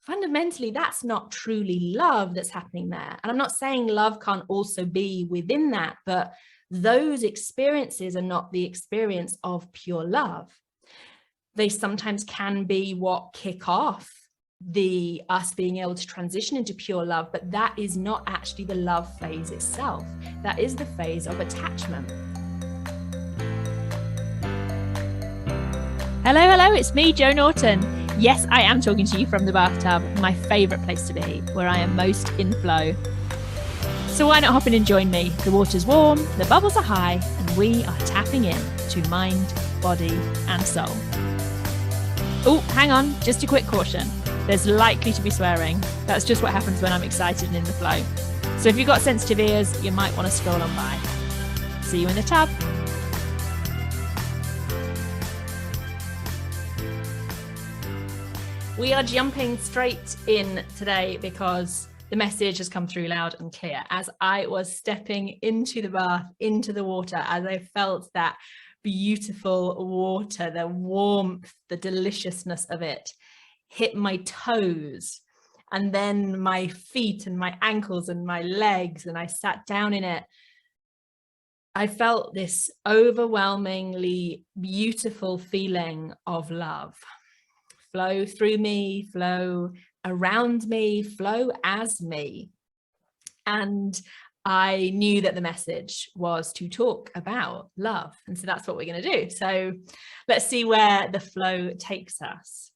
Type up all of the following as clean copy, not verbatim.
fundamentally, that's not truly love that's happening there. And I'm not saying love can't also be within that, but those experiences are not the experience of pure love. They sometimes can be what kick off us being able to transition into pure love, but that is not actually the love phase itself. That is the phase of attachment. Hello, it's me, Jo Norton. Yes, I am talking to you from the bathtub, my favourite place to be, where I am most in flow. So why not hop in and join me? The water's warm, the bubbles are high, and we are tapping in to mind, body, and soul. Oh, hang on, just a quick caution. There's likely to be swearing. That's just what happens when I'm excited and in the flow. So if you've got sensitive ears, you might want to scroll on by. See you in the tub. We are jumping straight in today because the message has come through loud and clear. As I was stepping into the bath, into the water, as I felt that beautiful water, the warmth, the deliciousness of it hit my toes, and then my feet and my ankles and my legs, and I sat down in it. I felt this overwhelmingly beautiful feeling of love flow through me, flow around me, flow as me. And I knew that the message was to talk about love. And so that's what we're going to do. So let's see where the flow takes us.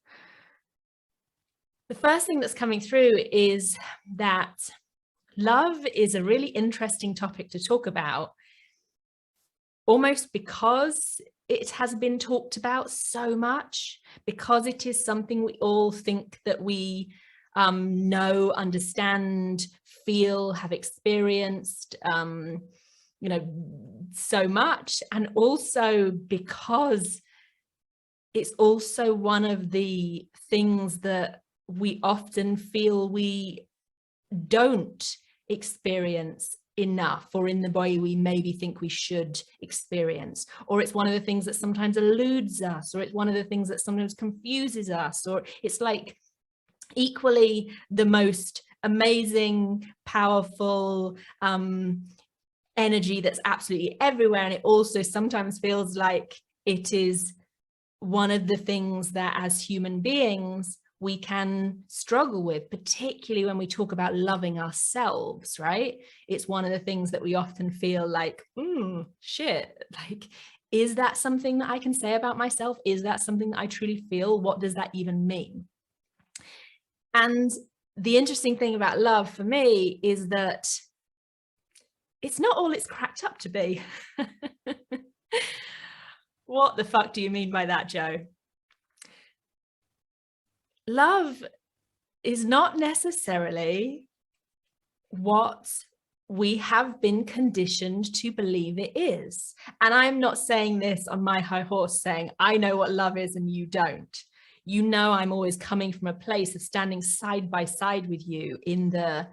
The first thing that's coming through is that love is a really interesting topic to talk about, almost because it has been talked about so much, because it is something we all think that we know, understand, feel, have experienced, so much. And also because it's also one of the things that we often feel we don't experience enough, or in the way we maybe think we should experience, or it's one of the things that sometimes eludes us, or it's one of the things that sometimes confuses us, or it's like equally the most amazing, powerful energy that's absolutely everywhere. And it also sometimes feels like it is one of the things that as human beings we can struggle with, particularly when we talk about loving ourselves, right? It's one of the things that we often feel like, shit, like, is that something that I can say about myself? Is that something that I truly feel? What does that even mean? And the interesting thing about love for me is that it's not all it's cracked up to be. What the fuck do you mean by that, Jo? Love is not necessarily what we have been conditioned to believe it is. And I'm not saying this on my high horse saying, I know what love is and you don't. You know, I'm always coming from a place of standing side by side with you in the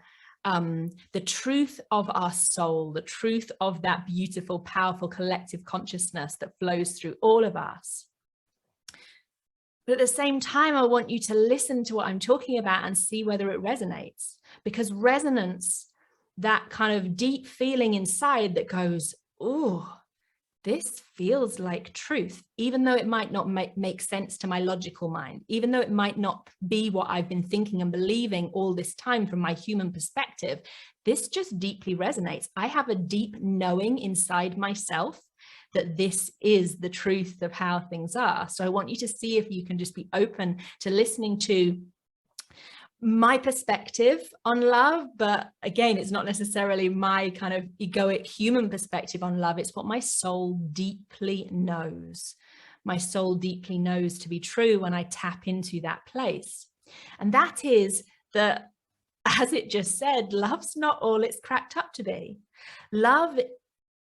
truth of our soul, the truth of that beautiful, powerful collective consciousness that flows through all of us. But at the same time, I want you to listen to what I'm talking about and see whether it resonates, because resonance, that kind of deep feeling inside that goes, oh, this feels like truth, even though it might not make sense to my logical mind, even though it might not be what I've been thinking and believing all this time from my human perspective, this just deeply resonates. I have a deep knowing inside myself that this is the truth of how things are. So I want you to see if you can just be open to listening to my perspective on love. But again, it's not necessarily my kind of egoic human perspective on love. It's what my soul deeply knows. My soul deeply knows to be true when I tap into that place. And that is that, as it just said, love's not all it's cracked up to be. Love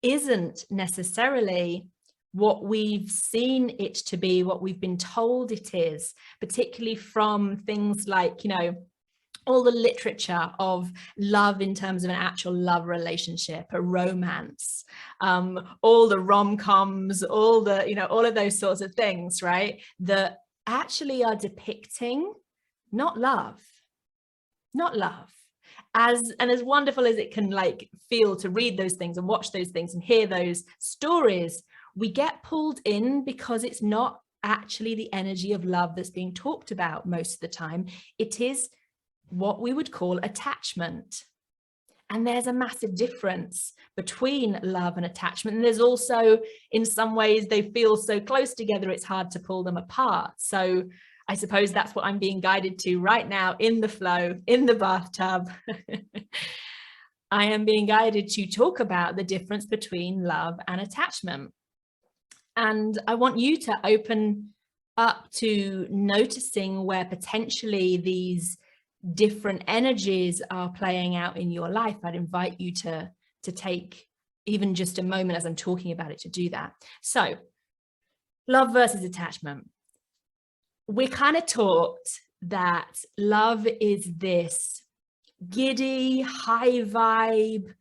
isn't necessarily what we've seen it to be, what we've been told it is, particularly from things like, all the literature of love in terms of an actual love relationship, a romance, all the rom-coms, all of those sorts of things, right? That actually are depicting not love. not love. As wonderful as it can like feel to read those things and watch those things and hear those stories, we get pulled in because it's not actually the energy of love that's being talked about most of the time. It is what we would call attachment. And there's a massive difference between love and attachment. And there's also, in some ways, they feel so close together, it's hard to pull them apart. So I suppose that's what I'm being guided to right now in the flow, in the bathtub. I am being guided to talk about the difference between love and attachment. And I want you to open up to noticing where potentially these different energies are playing out in your life. I'd invite you to take even just a moment as I'm talking about it to do that. So, love versus attachment. We're kind of taught that love is this giddy, high vibe,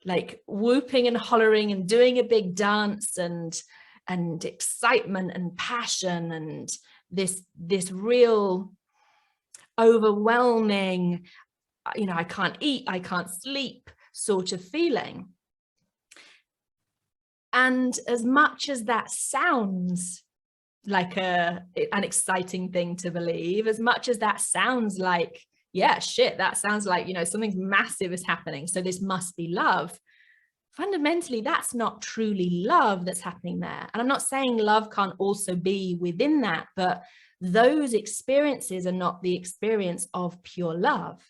like whooping and hollering and doing a big dance and excitement and passion and this real overwhelming, you know, I can't eat, I can't sleep sort of feeling. And as much as that sounds like an exciting thing to believe, as much as that sounds like, yeah, shit, that sounds like, you know, something massive is happening, so this must be love. Fundamentally, that's not truly love that's happening there. And I'm not saying love can't also be within that, but those experiences are not the experience of pure love.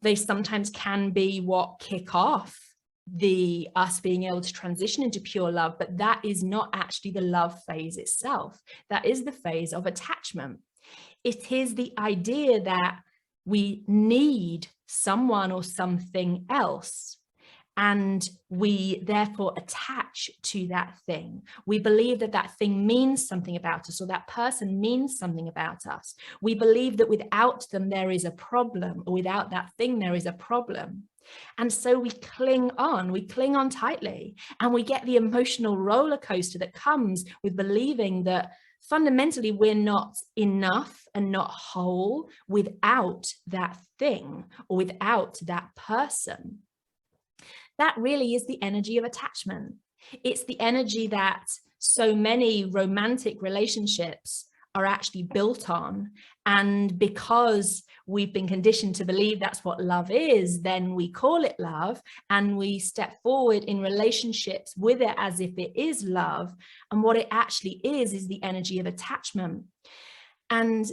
They sometimes can be what kick off us being able to transition into pure love, but that is not actually the love phase itself. That is the phase of attachment. It is the idea that we need someone or something else, and we therefore attach to that thing. We believe that that thing means something about us, or that person means something about us. We believe that without them there is a problem, or without that thing there is a problem. And so we cling on tightly, and we get the emotional roller coaster that comes with believing that fundamentally we're not enough and not whole without that thing or without that person. That really is the energy of attachment. It's the energy that so many romantic relationships are actually built on. And because we've been conditioned to believe that's what love is, then we call it love and we step forward in relationships with it as if it is love. And what it actually is the energy of attachment. And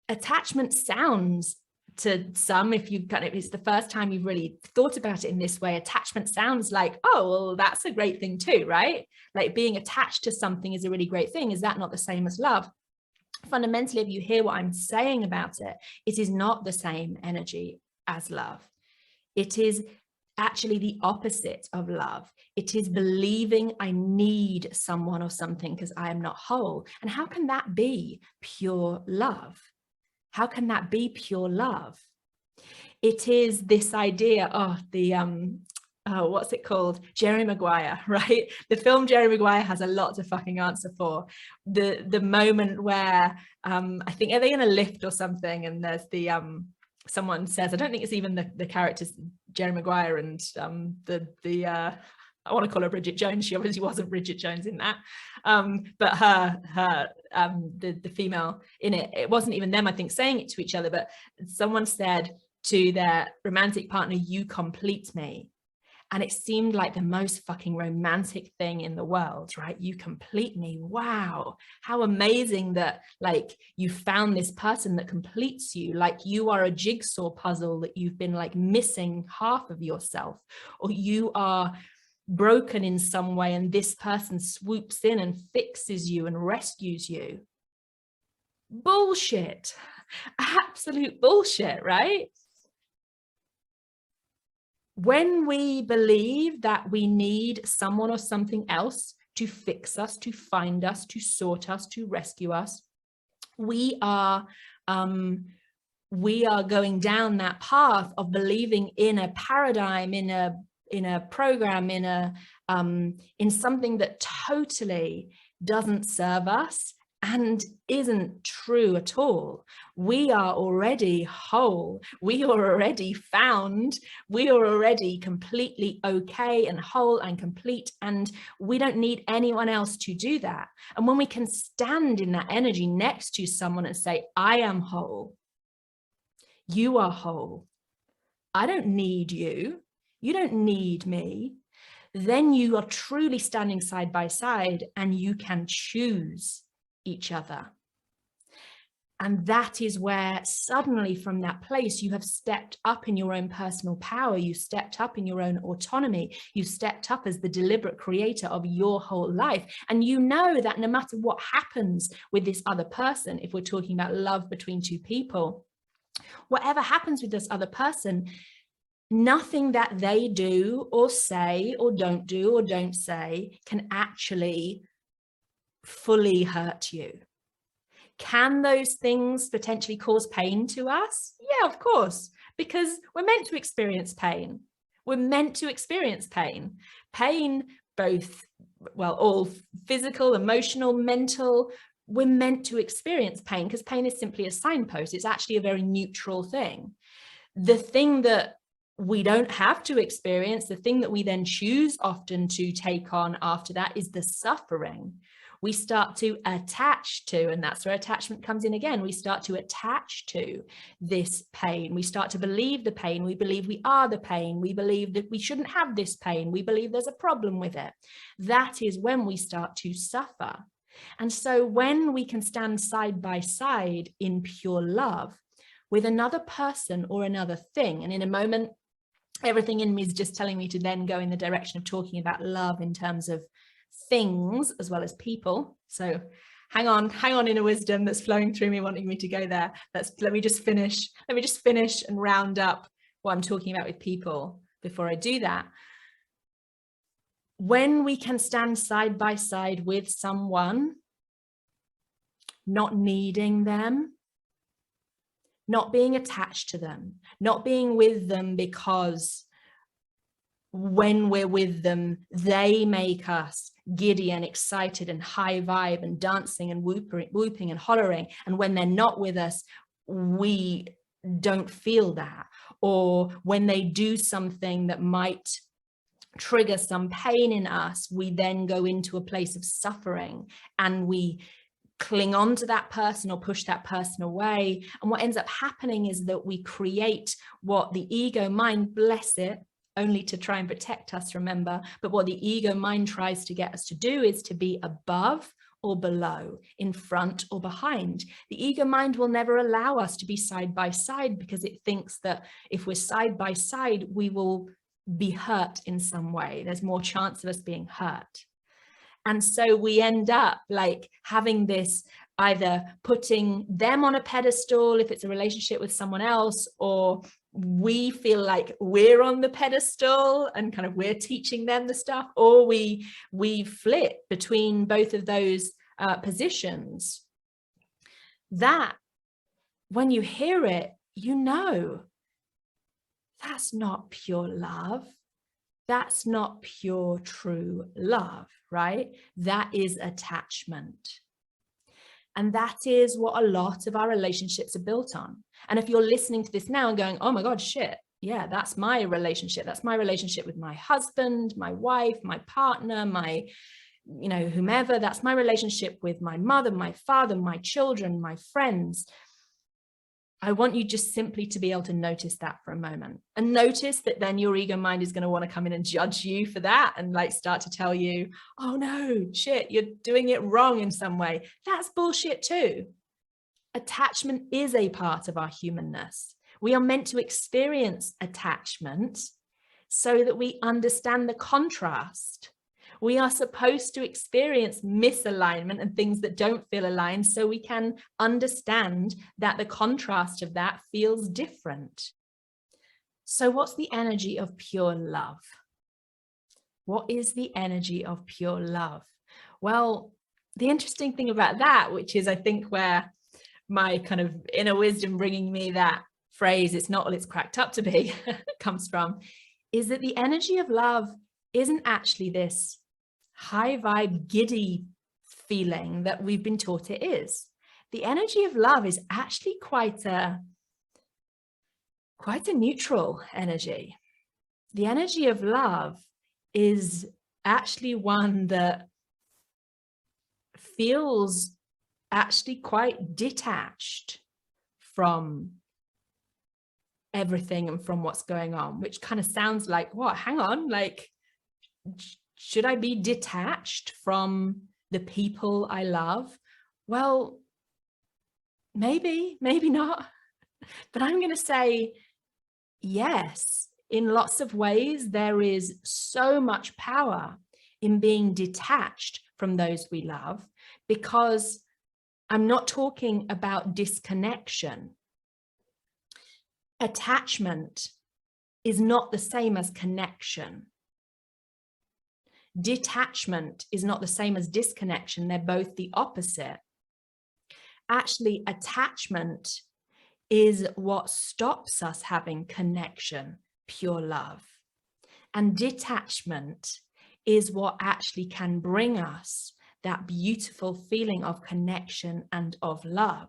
attachment sounds, to some, if you've kind of, it's the first time you've really thought about it in this way, attachment sounds like, oh, well, that's a great thing too, right? Like being attached to something is a really great thing. Is that not the same as love? Fundamentally, if you hear what I'm saying about it, it is not the same energy as love. It is actually the opposite of love. It is believing I need someone or something because I am not whole. And how can that be pure love? How can that be pure love? It is this idea of what's it called? Jerry Maguire, right? The film Jerry Maguire has a lot to fucking answer for. The moment where I think, are they in a lift or something? And there's the someone says, I don't think it's even the characters Jerry Maguire and I want to call her Bridget Jones. She obviously wasn't Bridget Jones in that. But the female in it, it wasn't even them, I think, saying it to each other, but someone said to their romantic partner, "You complete me." And it seemed like the most fucking romantic thing in the world, right? You complete me. Wow. How amazing that like you found this person that completes you, like you are a jigsaw puzzle that you've been like missing half of yourself, or you are broken in some way and this person swoops in and fixes you and rescues you. Bullshit. Absolute bullshit, right? When we believe that we need someone or something else to fix us, to find us, to sort us, to rescue us, we are going down that path of believing in a paradigm, in a program, in something that totally doesn't serve us and isn't true at all. We are already whole. We are already found. We are already completely okay and whole and complete, and we don't need anyone else to do that. And when we can stand in that energy next to someone and say, I am whole, you are whole, I don't need you, you don't need me, then you are truly standing side by side and you can choose each other. And that is where suddenly from that place, you have stepped up in your own personal power. You stepped up in your own autonomy. You stepped up as the deliberate creator of your whole life. And you know that no matter what happens with this other person, if we're talking about love between two people, whatever happens with this other person, nothing that they do or say or don't say can actually fully hurt you. Can those things potentially cause pain to us? Yeah, of course, because we're meant to experience pain. We're meant to experience pain. Pain, both, well, all physical, emotional, mental. We're meant to experience pain because pain is simply a signpost. It's actually a very neutral thing. The thing that we don't have to experience, the thing that we then choose often to take on after that, is the suffering. We start to attach to, and that's where attachment comes in again. We start to attach to this pain. We start to believe the pain. We believe we are the pain. We believe that we shouldn't have this pain. We believe there's a problem with it. That is when we start to suffer. And so when we can stand side by side in pure love with another person or another thing, and in a moment, everything in me is just telling me to then go in the direction of talking about love in terms of things as well as people. So hang on, inner wisdom that's flowing through me, wanting me to go there. Let me just finish and round up what I'm talking about with people before I do that. When we can stand side by side with someone, not needing them, not being attached to them, not being with them because when we're with them, they make us giddy and excited and high vibe and dancing and whooping and hollering. And when they're not with us, we don't feel that. Or when they do something that might trigger some pain in us, we then go into a place of suffering and we cling on to that person or push that person away. And what ends up happening is that we create what the ego mind, bless it, only to try and protect us, remember, but what the ego mind tries to get us to do is to be above or below, in front or behind. The ego mind will never allow us to be side by side because it thinks that if we're side by side, we will be hurt in some way. There's more chance of us being hurt. And so we end up like having this, either putting them on a pedestal if it's a relationship with someone else, or we feel like we're on the pedestal and kind of we're teaching them the stuff, or we flip between both of those positions. That, when you hear it, you know, that's not pure love. That's not pure, true love, right? That is attachment. And that is what a lot of our relationships are built on. And if you're listening to this now and going, oh my God, shit, yeah, that's my relationship. That's my relationship with my husband, my wife, my partner, my, whomever. That's my relationship with my mother, my father, my children, my friends. I want you just simply to be able to notice that for a moment, and notice that then your ego mind is going to want to come in and judge you for that and like start to tell you, oh no, shit, you're doing it wrong in some way. That's bullshit too. Attachment is a part of our humanness. We are meant to experience attachment so that we understand the contrast. We are supposed to experience misalignment and things that don't feel aligned so we can understand that the contrast of that feels different. So what's the energy of pure love? What is the energy of pure love? Well, the interesting thing about that, which is I think where my kind of inner wisdom bringing me that phrase, it's not what it's cracked up to be, comes from, is that the energy of love isn't actually this high vibe, giddy feeling that we've been taught it is. The energy of love is actually quite a neutral energy. The energy of love is actually one that feels actually quite detached from everything and from what's going on, which kind of sounds like, what, hang on, like, should I be detached from the people I love? Well, maybe not, but I'm going to say yes. In lots of ways, there is so much power in being detached from those we love, because I'm not talking about disconnection. Attachment is not the same as connection. Detachment is not the same as disconnection. They're both the opposite. Actually, attachment is what stops us having connection, pure love. And detachment is what actually can bring us that beautiful feeling of connection and of love.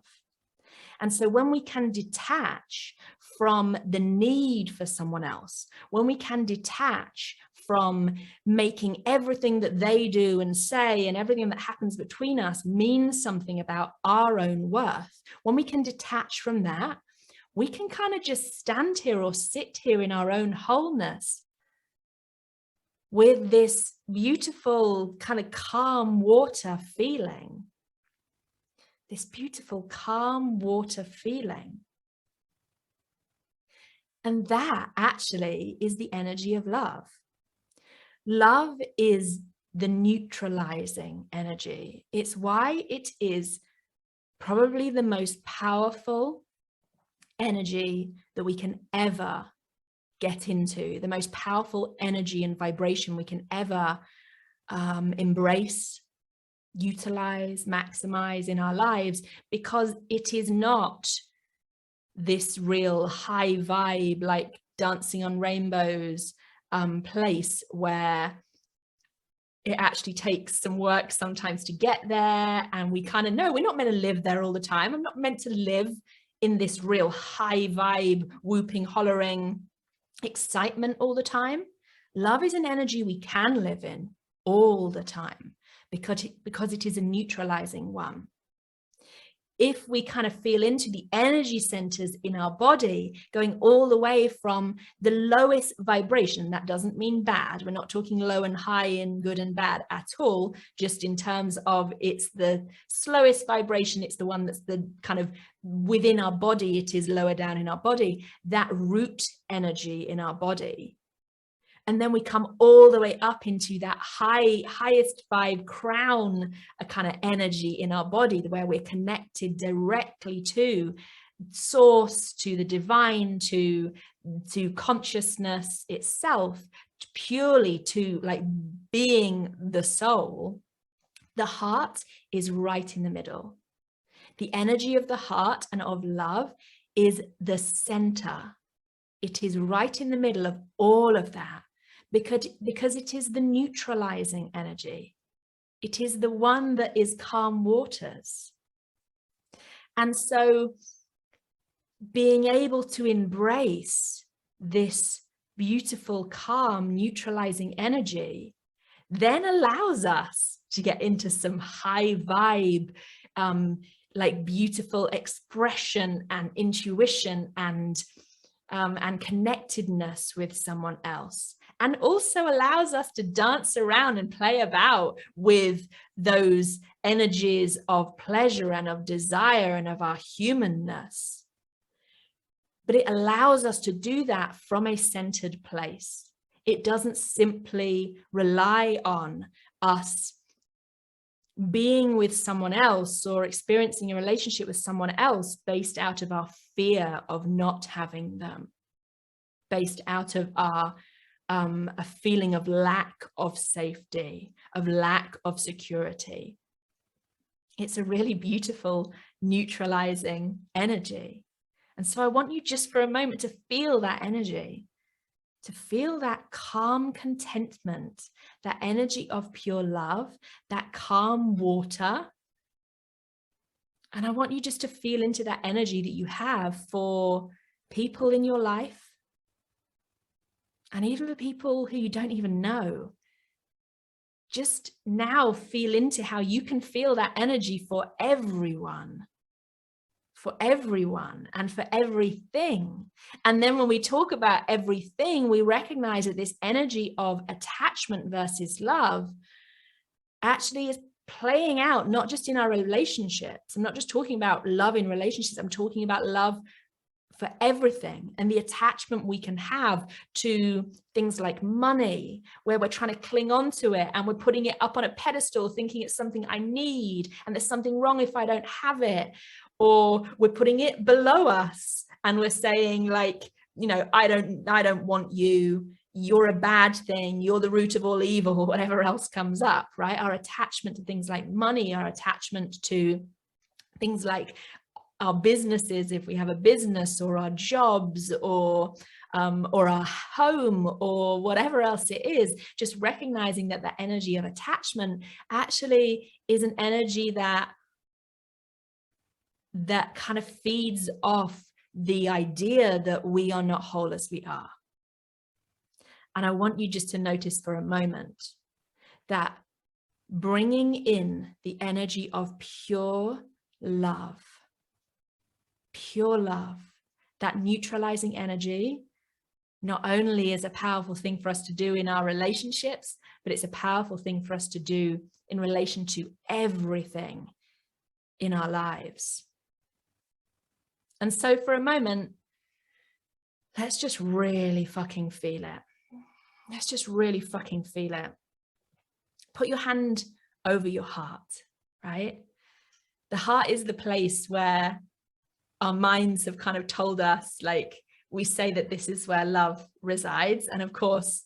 And so when we can detach from the need for someone else, when we can detach from making everything that they do and say and everything that happens between us mean something about our own worth, when we can detach from that, we can kind of just stand here or sit here in our own wholeness with this beautiful kind of calm water feeling. This beautiful calm water feeling. And that actually is the energy of love. Love is the neutralizing energy. It's why it is probably the most powerful energy that we can ever get into, the most powerful energy and vibration we can ever embrace, utilize, maximize in our lives, because it is not this real high vibe, like dancing on rainbows place where it actually takes some work sometimes to get there. And we kind of know we're not meant to live there all the time. I'm not meant to live in this real high vibe, whooping, hollering excitement all the time. Love is an energy we can live in all the time, because it is a neutralizing one. If we kind of feel into the energy centers in our body, going all the way from the lowest vibration, that doesn't mean bad. We're not talking low and high and good and bad at all, just in terms of it's the slowest vibration. It's the one that's the kind of within our body. It is lower down in our body, that root energy in our body. And then we come all the way up into that highest vibe crown, a kind of energy in our body where we're connected directly to source, to the divine, to consciousness itself, purely to like being the soul. The heart is right in the middle. The energy of the heart and of love is the center. It is right in the middle of all of that. Because it is the neutralizing energy. It is the one that is calm waters. And so being able to embrace this beautiful, calm, neutralizing energy then allows us to get into some high vibe, like beautiful expression and intuition and connectedness with someone else. And also allows us to dance around and play about with those energies of pleasure and of desire and of our humanness. But it allows us to do that from a centered place. It doesn't simply rely on us being with someone else or experiencing a relationship with someone else based out of our fear of not having them, based out of our a feeling of lack of safety, of lack of security. It's a really beautiful neutralizing energy. And so I want you just for a moment to feel that energy. to feel that calm contentment, that energy of pure love, that calm water. And I want you just to feel into that energy that you have for people in your life, and even the people who you don't even know. Just now feel into how you can feel that energy for everyone and for everything. And then when we talk about everything, we recognize that this energy of attachment versus love actually is playing out not just in our relationships. I'm not just talking about love in relationships. I'm talking about love for everything, and the attachment we can have to things like money, where we're trying to cling on to it and we're putting it up on a pedestal thinking it's something I need and there's something wrong if I don't have it, or we're putting it below us and we're saying, like, you know, I don't want you, you're a bad thing, you're the root of all evil, or whatever else comes up, right? Our attachment to things like money, our attachment to things like our businesses, if we have a business, or our jobs, or our home, or whatever else it is, just recognizing that the energy of attachment actually is an energy that kind of feeds off the idea that we are not whole as we are. And I want you just to notice for a moment that bringing in the energy of pure love, that neutralizing energy, not only is a powerful thing for us to do in our relationships, but it's a powerful thing for us to do in relation to everything in our lives. And so for a moment, let's just really fucking feel it. Let's just really fucking feel it. Put your hand over your heart, right? The heart is the place where our minds have kind of told us, like, we say that this is where love resides. And of course,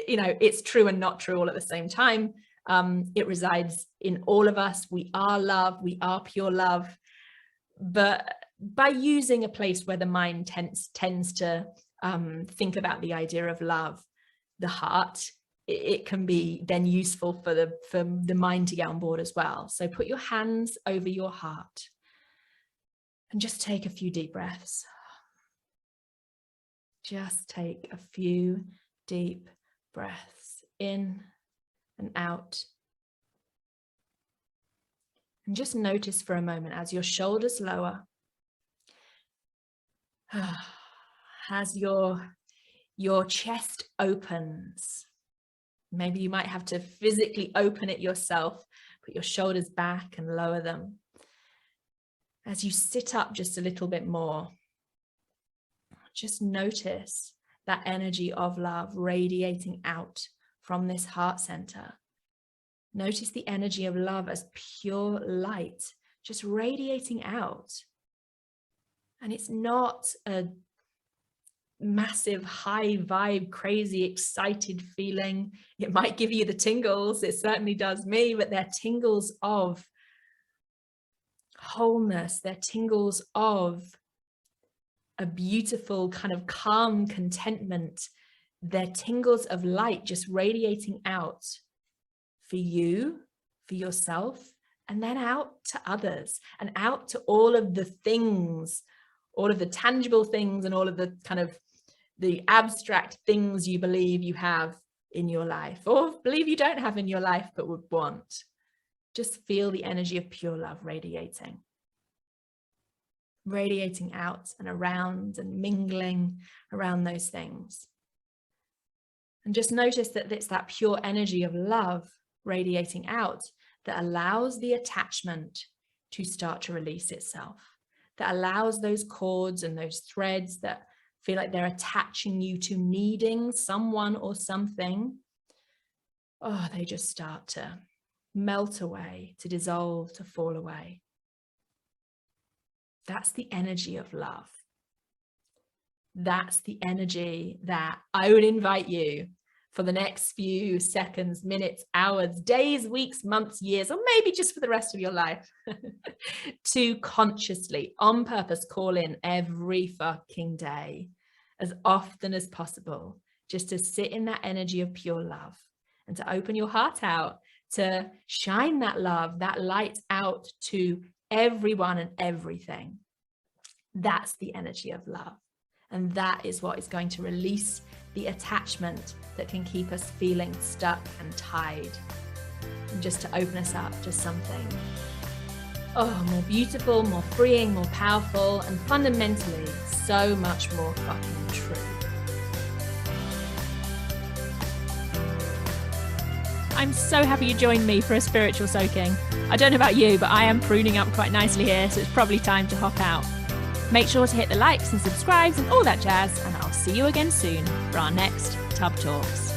you know, it's true and not true all at the same time. It resides in all of us. We are love. We are pure love. But by using a place where the mind tends to think about the idea of love, the heart, it can be then useful for the mind to get on board as well. So put your hands over your heart and just take a few deep breaths. Just take a few deep breaths in and out. And just notice for a moment as your shoulders lower, as your chest opens. Maybe you might have to physically open it yourself, put your shoulders back and lower them. As you sit up just a little bit more, just notice that energy of love radiating out from this heart center. Notice the energy of love as pure light, just radiating out. And it's not a massive high vibe, crazy, excited feeling. It might give you the tingles. It certainly does me, but they're tingles of wholeness. They're tingles of a beautiful kind of calm contentment. They're tingles of light just radiating out for you, for yourself, and then out to others and out to all of the things, all of the tangible things and all of the kind of the abstract things you believe you have in your life, or believe you don't have in your life but would want. Just feel the energy of pure love radiating out and around and mingling around those things. And just notice that it's that pure energy of love radiating out that allows the attachment to start to release itself, that allows those cords and those threads that feel like they're attaching you to needing someone or something. Oh, they just start to melt away, to dissolve, to fall away. That's the energy of love. That's the energy that I would invite you for the next few seconds, minutes, hours, days, weeks, months, years, or maybe just for the rest of your life to consciously, on purpose, call in every fucking day. as often as possible, just to sit in that energy of pure love and to open your heart out, to shine that love, that light out to everyone and everything. That's the energy of love. And that is what is going to release the attachment that can keep us feeling stuck and tied. And just to open us up to something, more beautiful, more freeing, more powerful, and fundamentally so much more fucking true. I'm so happy you joined me for a spiritual soaking. I don't know about you, but I am pruning up quite nicely here, so it's probably time to hop out. Make sure to hit the likes and subscribes and all that jazz, and I'll see you again soon for our next Tub Talks.